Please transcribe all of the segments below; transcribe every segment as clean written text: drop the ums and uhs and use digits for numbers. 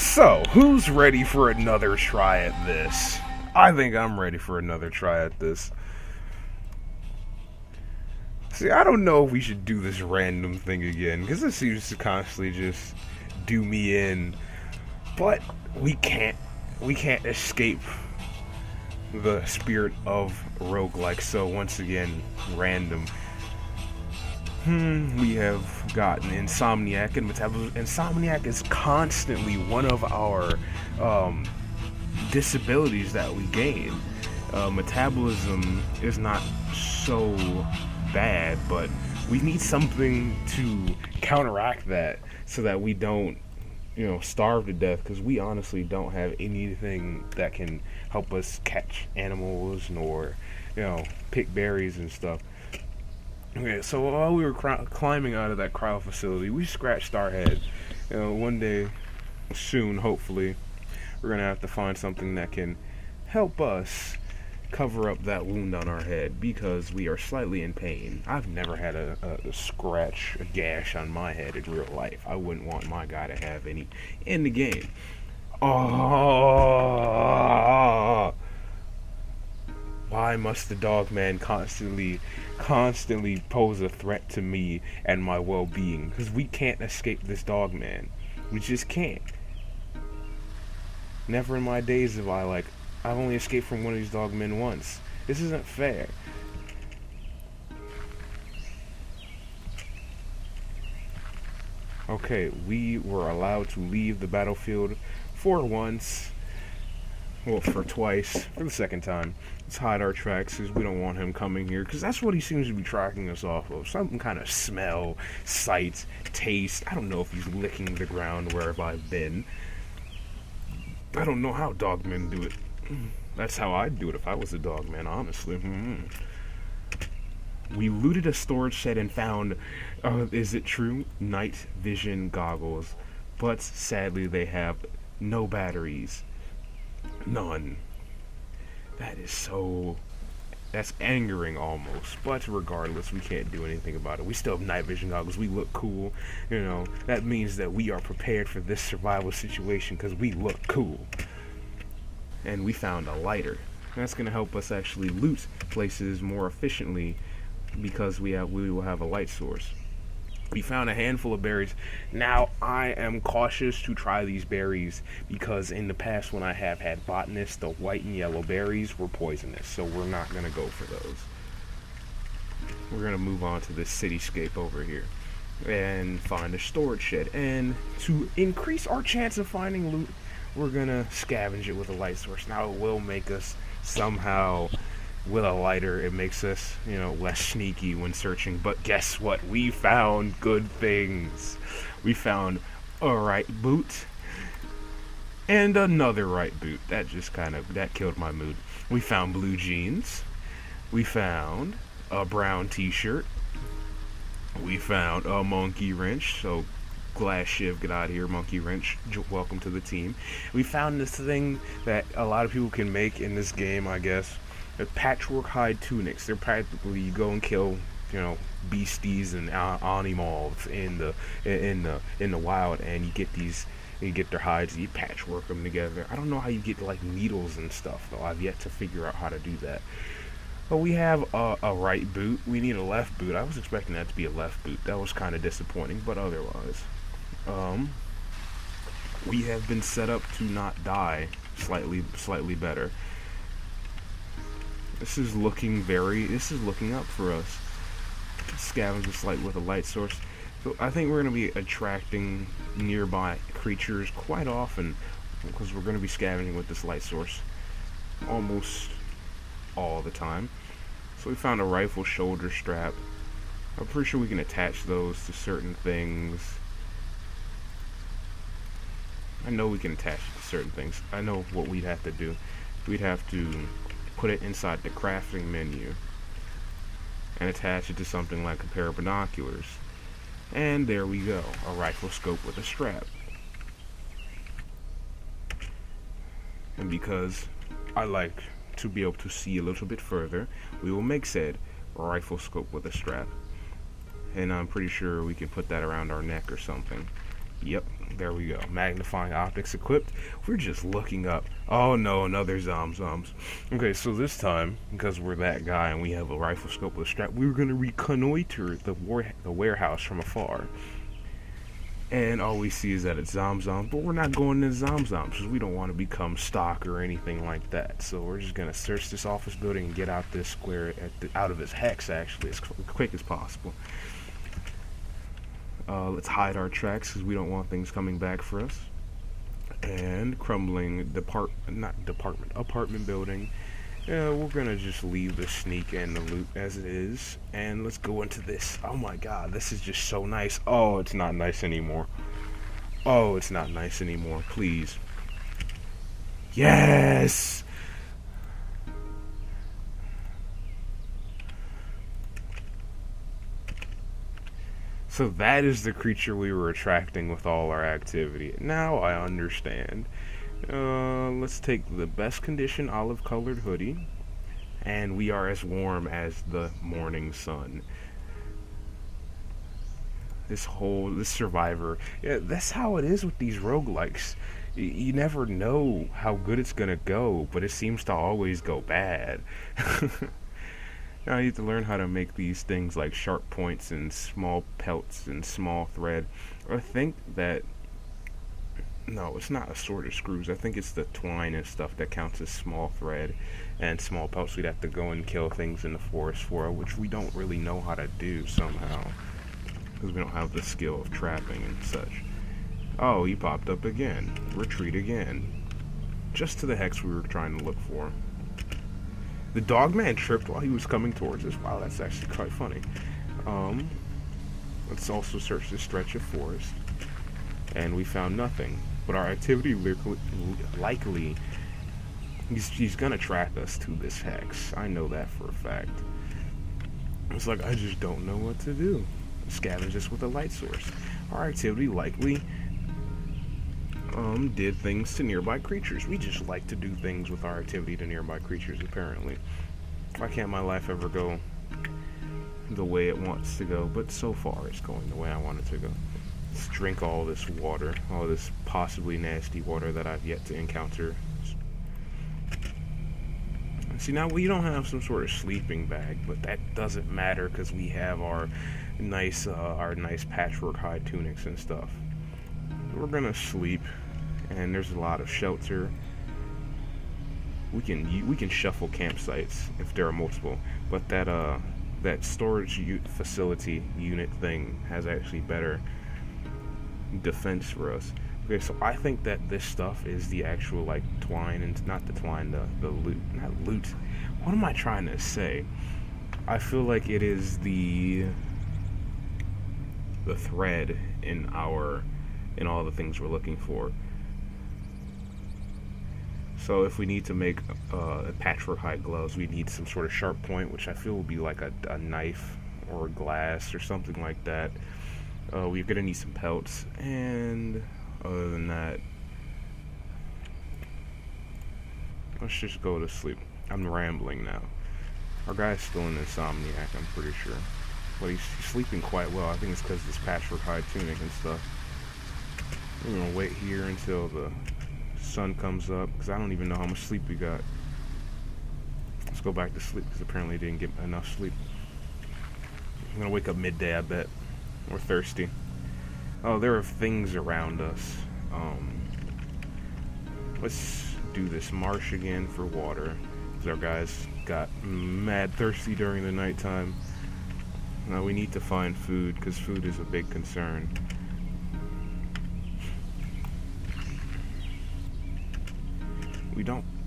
So, who's ready for another try at this? I think I'm ready for another try at this. See, I don't know if we should do this random thing again, because it seems to constantly just do me in. But we can't escape the spirit of roguelike, so once again, random. We have gotten Insomniac and Metabolism. Insomniac is constantly one of our disabilities that we gain. Metabolism is not so bad, but we need something to counteract that so that we don't, starve to death, because we honestly don't have anything that can help us catch animals nor, pick berries and stuff. Okay, so while we were climbing out of that cryo facility, we scratched our head. One day, soon, hopefully, we're going to have to find something that can help us cover up that wound on our head, because we are slightly in pain. I've never had a scratch, a gash on my head in real life. I wouldn't want my guy to have any in the game. Oh, why must the Dogman constantly pose a threat to me and my well-being? Because we can't escape this Dogman. We just can't. Never in my days have I've only escaped from one of these Dogmen once. This isn't fair. Okay, we were allowed to leave the battlefield for once. Well, for twice. For the second time. Let's hide our tracks, because we don't want him coming here, because that's what he seems to be tracking us off of. Some kind of smell, sight, taste. I don't know if he's licking the ground wherever I've been. I don't know how Dogmen do it. That's how I'd do it if I was a Dogman, honestly. We looted a storage shed and found, is it true? Night vision goggles. But sadly they have no batteries. None. That's angering almost. But regardless, we can't do anything about it. We still have night vision goggles. We look cool. That means that we are prepared for this survival situation because we look cool. And we found a lighter. That's going to help us actually loot places more efficiently, because we will have a light source. We found a handful of berries. Now, I am cautious to try these berries, because in the past when I have had botanists, the white and yellow berries were poisonous, so we're not going to go for those. We're going to move on to this cityscape over here and find a storage shed. And to increase our chance of finding loot, we're going to scavenge it with a light source. Now, it will make us somehow... with a lighter, it makes us, less sneaky when searching. But guess what? We found good things. We found a right boot and another right boot. That just that killed my mood. We found blue jeans. We found a brown t-shirt. We found a monkey wrench. So glass shiv, get out of here, monkey wrench. Welcome to the team. We found this thing that a lot of people can make in this game, I guess. The patchwork hide tunics. They're practically, you go and kill, beasties and animals in the wild, and you get their hides, you patchwork them together. I don't know how you get needles and stuff though. I've yet to figure out how to do that. But we have a right boot. We need a left boot. I was expecting that to be a left boot. That was kind of disappointing, but otherwise, we have been set up to not die slightly better. This is looking up for us. Scavenge this light with a light source. So I think we're going to be attracting nearby creatures quite often, because we're going to be scavenging with this light source almost all the time. So we found a rifle shoulder strap. I'm pretty sure we can attach those to certain things. I know we can attach it to certain things. I know what we'd have to do. We'd have to put it inside the crafting menu and attach it to something like a pair of binoculars. And there we go, a rifle scope with a strap. And because I like to be able to see a little bit further, we will make said rifle scope with a strap. And I'm pretty sure we can put that around our neck or something. Yep, there we go. Magnifying optics equipped. We're just looking up. Oh no, another zombs. Okay, so this time, because we're that guy and we have a rifle scope with a strap, we were gonna reconnoiter the warehouse from afar. And all we see is that it's zombs, but we're not going to zombs because we don't want to become stock or anything like that. So we're just gonna search this office building and get out this square out of his hex actually as quick as possible. Let's hide our tracks because we don't want things coming back for us. And crumbling apartment building. Yeah, we're gonna just leave the sneak and the loot as it is, and let's go into this. Oh my god, this is just so nice. Oh, it's not nice anymore. Oh, it's not nice anymore, please. Yes! So that is the creature we were attracting with all our activity. Now I understand. Let's take the best condition olive colored hoodie, and we are as warm as the morning sun. This survivor, yeah, that's how it is with these roguelikes. You never know how good it's gonna go, but it seems to always go bad. Now I need to learn how to make these things like sharp points and small pelts and small thread. I think that no, it's not a sword or screws. I think it's the twine and stuff that counts as small thread and small pelts. We'd have to go and kill things in the forest for, which we don't really know how to do somehow, because we don't have the skill of trapping and such. Oh, he popped up again. Retreat again. Just to the hex we were trying to look for. The Dogman tripped while he was coming towards us. Wow, that's actually quite funny. Let's also search this stretch of forest. And we found nothing. But our activity likely he's gonna track us to this hex. I know that for a fact. It's like I just don't know what to do. Scavenge us with a light source. Our activity likely did things to nearby creatures. We just like to do things with our activity to nearby creatures, apparently. Why can't my life ever go the way it wants to go? But so far it's going the way I want it to go. Let's drink all this water, all this possibly nasty water that I've yet to encounter. See, now we don't have some sort of sleeping bag, but that doesn't matter because we have our nice patchwork hide tunics and stuff. We're gonna sleep, and there's a lot of shelter. We can shuffle campsites if there are multiple, but that storage facility unit thing has actually better defense for us. Okay, so I think that this stuff is the actual like twine, and not the twine, the loot, not loot. What am I trying to say? I feel like it is the thread in all the things we're looking for. So if we need to make a patchwork hide gloves, we need some sort of sharp point, which I feel will be like a knife or a glass or something like that. We're gonna need some pelts, and other than that, let's just go to sleep. I'm rambling now. Our guy's still an insomniac, I'm pretty sure, but he's sleeping quite well. I think it's because this patchwork hide tunic and stuff. We're gonna wait here until the sun comes up, because I don't even know how much sleep we got. Let's go back to sleep, because apparently didn't get enough sleep. I'm gonna wake up midday, I bet. We're thirsty. Oh, there are things around us. Let's do this marsh again for water, because our guys got mad thirsty during the nighttime. Now we need to find food, because food is a big concern.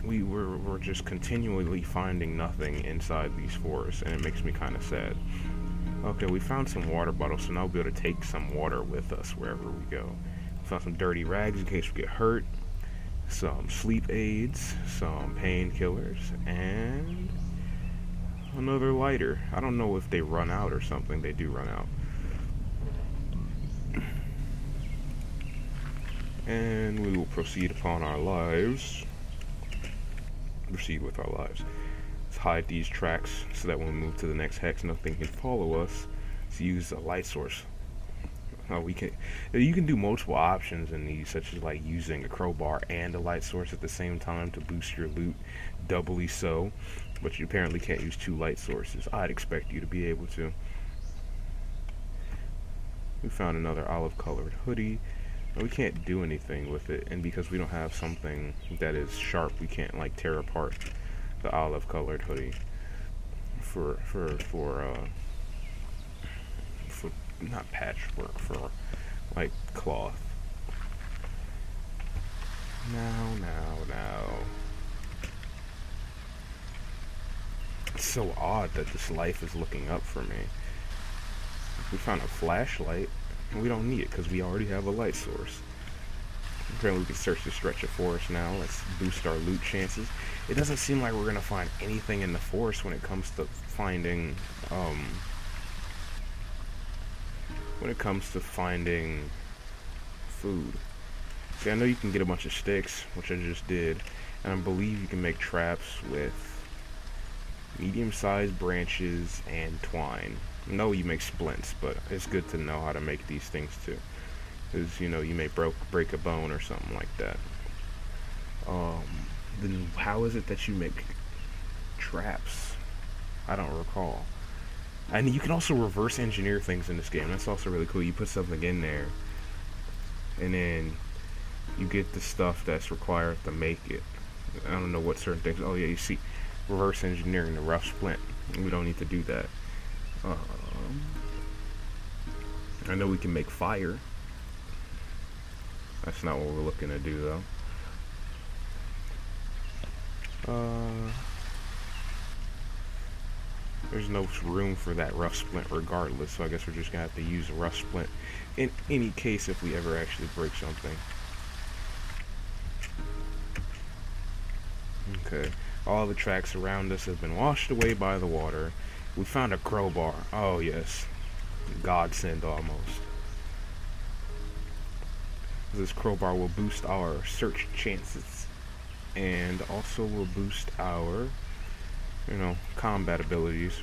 We're just continually finding nothing inside these forests, and it makes me kind of sad. Okay, we found some water bottles, so now we'll be able to take some water with us wherever we go. We found some dirty rags in case we get hurt, some sleep aids, some painkillers, and another lighter. I don't know if they run out or something. They do run out. And we will proceed upon our lives. Proceed with our lives. Let's hide these tracks so that when we move to the next hex, nothing can follow us. Let's use a light source. Oh, we can. You can do multiple options in these, such as like using a crowbar and a light source at the same time to boost your loot, doubly so. But you apparently can't use two light sources. I'd expect you to be able to. We found another olive-colored hoodie. We can't do anything with it, and because we don't have something that is sharp, we can't like tear apart the olive-colored hoodie for not patchwork, for like cloth. Now. It's so odd that this life is looking up for me. We found a flashlight, and we don't need it because we already have a light source. Apparently we can search the stretch of forest now. Let's boost our loot chances. It doesn't seem like we're gonna find anything in the forest when it comes to finding food. See, I know you can get a bunch of sticks, which I just did, and I believe you can make traps with medium-sized branches and twine. No, you make splints, but it's good to know how to make these things too, because you know you may break a bone or something like that. Then how is it that you make traps? I don't recall. And you can also reverse engineer things in this game. That's also really cool. You put something in there, and then you get the stuff that's required to make it. I don't know what certain things. Oh yeah, you see, reverse engineering the rough splint. We don't need to do that. I know we can make fire. That's not what we're looking to do though. There's no room for that rough splint regardless, so I guess we're just gonna have to use a rough splint in any case if we ever actually break something. Okay, all the tracks around us have been washed away by the water. We found a crowbar. Oh yes, godsend almost. This crowbar will boost our search chances, and also will boost our, combat abilities.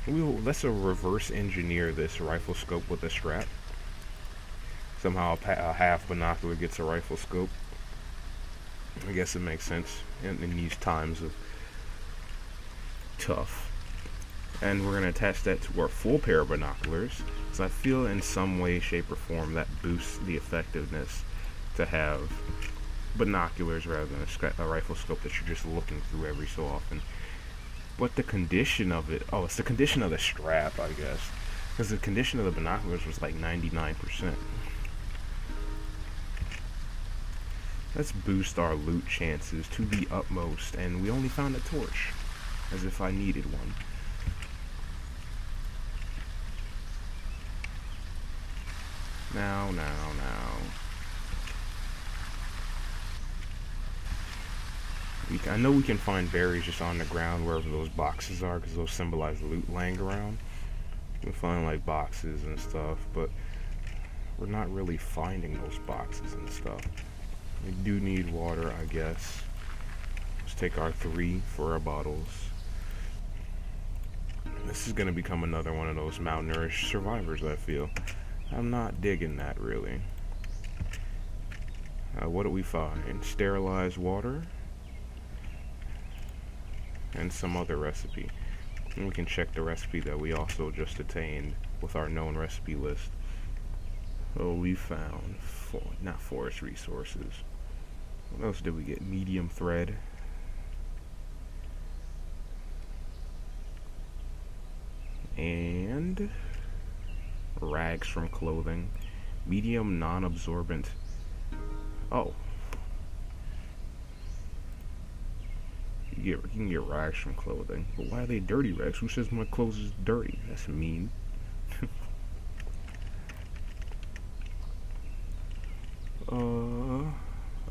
Let's reverse engineer this rifle scope with a strap. Somehow a half binocular gets a rifle scope. I guess it makes sense in these times of tough. And we're going to attach that to our full pair of binoculars. So I feel in some way, shape, or form that boosts the effectiveness to have binoculars rather than a rifle scope that you're just looking through every so often. But the condition of it, it's the condition of the strap, I guess. Because the condition of the binoculars was like 99%. Let's boost our loot chances to the utmost, and we only found a torch, as if I needed one. Now. I know we can find berries just on the ground wherever those boxes are, because those symbolize loot laying around. We find like boxes and stuff, but we're not really finding those boxes and stuff. We do need water, I guess. Let's take our 3 for our bottles. This is going to become another one of those malnourished survivors, I feel. I'm not digging that, really. What do we find? Sterilized water. And some other recipe. And we can check the recipe that we also just attained with our known recipe list. Oh, we found not forest resources. What else did we get? Medium thread. And rags from clothing. Medium non-absorbent. Oh. You can get rags from clothing. But why are they dirty rags? Who says my clothes is dirty? That's mean.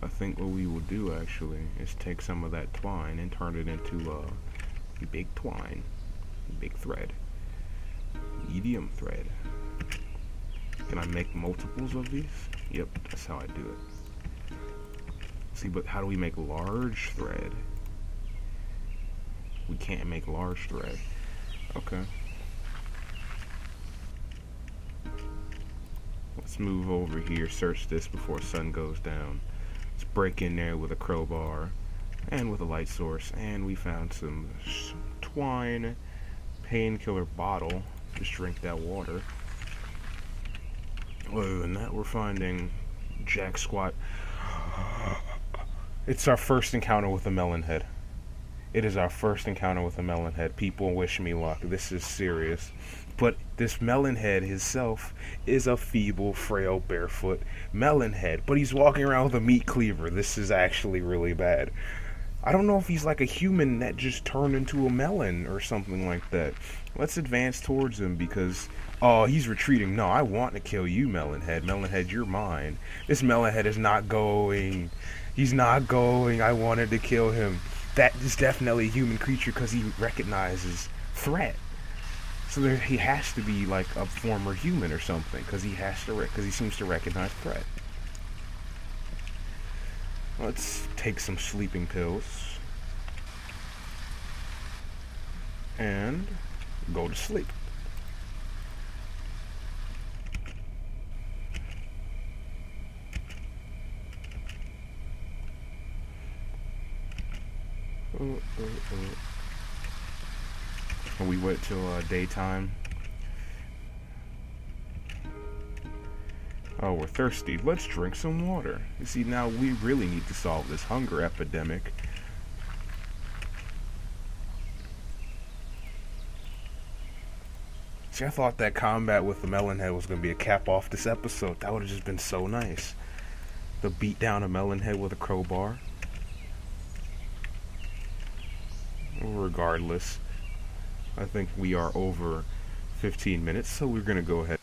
I think what we will do actually is take some of that twine and turn it into big twine. Big thread. Medium thread. Can I make multiples of these? Yep, that's how I do it. See, but how do we make large thread? We can't make large thread. Okay. Let's move over here, search this before sun goes down. Let's break in there with a crowbar and with a light source, and we found some twine, painkiller bottle. Just drink that water. Other than that, we're finding jack squat. It's our first encounter with a melon head. It is our first encounter with a melon head. People wish me luck. This is serious. But this melon head himself is a feeble, frail, barefoot melon head. But he's walking around with a meat cleaver. This is actually really bad. I don't know if he's like a human that just turned into a melon or something like that. Let's advance towards him because... Oh, he's retreating. No, I want to kill you, melon head. Melon head, you're mine. This melon head is not going. He's not going. I wanted to kill him. That is definitely a human creature because he recognizes threat. So he has to be like a former human or something because he seems to recognize threat. Let's take some sleeping pills and go to sleep. And we wait till daytime. Oh, we're thirsty. Let's drink some water. You see, now we really need to solve this hunger epidemic. See, I thought that combat with the melon head was going to be a cap off this episode. That would have just been so nice. To beat down a melon head with a crowbar. Regardless, I think we are over 15 minutes, so we're going to go ahead.